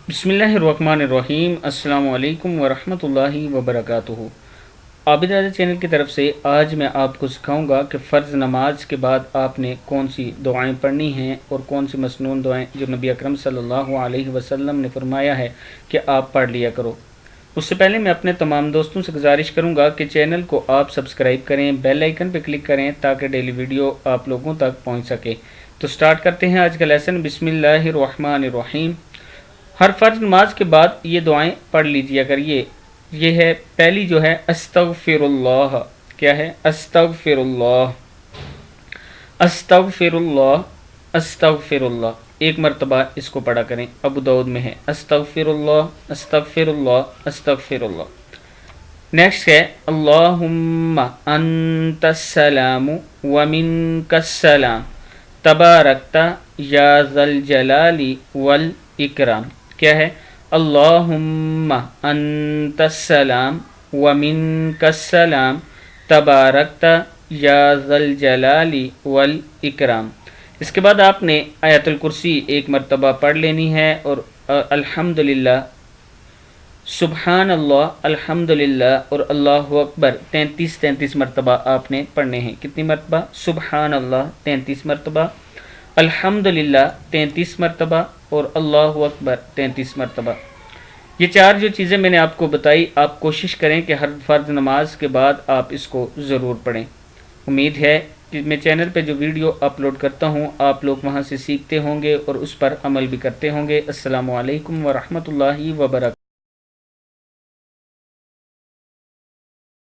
बिस्मिल्लाहिर्रहमानिर्रहीम। अस्सलामु अलैकुम वरहमतुल्लाहि वबरकातुहू। आबिद राजा चैनल की तरफ से आज मैं आपको सिखाऊंगा कि फ़र्ज़ नमाज के बाद आपने कौन सी दुआएं पढ़नी हैं और कौन सी मसनून दुआएं जो नबी अकरम सल्लल्लाहु अलैहि वसल्लम ने फरमाया है कि आप पढ़ लिया करो। उससे पहले मैं अपने तमाम दोस्तों से गुजारिश करूंगा कि चैनल को आप सब्सक्राइब करें, बेल आइकन पर क्लिक करें ताकि डेली वीडियो आप लोगों तक पहुँच सके। तो स्टार्ट करते हैं आज का लेसन। बिस्मिल्लाहिर्रहमानिर्रहीम। हर फ़र्ज नमाज के बाद ये दुआएं पढ़ लीजिए करिए। ये है पहली जो है अस्तगफिरुल्लाह। क्या है? अस्तगफिरुल्लाह, अस्तगफिरुल्लाह, अस्तगफिरुल्लाह। एक मरतबा इसको पढ़ा करें। अबू दाऊद में है अस्तगफिरुल्लाह, अस्तगफिरुल्लाह, अस्तगफिरुल्लाह। नेक्स्ट है अल्लाहुम्मा अंतस्सलामु व मिनकस्सलाम तबारकता या ज़ल जलाली वल इकराम। क्या है? अल्लाहुम्मा अंतस्सलाम व मिनकस्सलाम तबारकता या ज़ल जलाली वल इकराम। इसके बाद आपने आयतुल कुर्सी एक मरतबा पढ़ लेनी है और अल्हम्दुलिल्लाह, सुबहान अल्लाह, अल्हम्दुलिल्लाह और अल्लाहु अकबर 33 मरतबा आपने पढ़ने हैं। कितनी मरतबा? सुबहान अल्लाह 33 मरतबा, अल्हम्दुलिल्लाह 33 मरतबा और अल्लाहु अकबर 33 मरतबा। ये चार जो चीज़ें मैंने आपको बताई, आप कोशिश करें कि हर फ़र्ज नमाज के बाद आप इसको ज़रूर पढ़ें। उम्मीद है कि मैं चैनल पे जो वीडियो अपलोड करता हूँ आप लोग वहाँ से सीखते होंगे और उस पर अमल भी करते होंगे। अस्सलामु अलैकुम वरहमतुल्लाहि वबरकातुहू।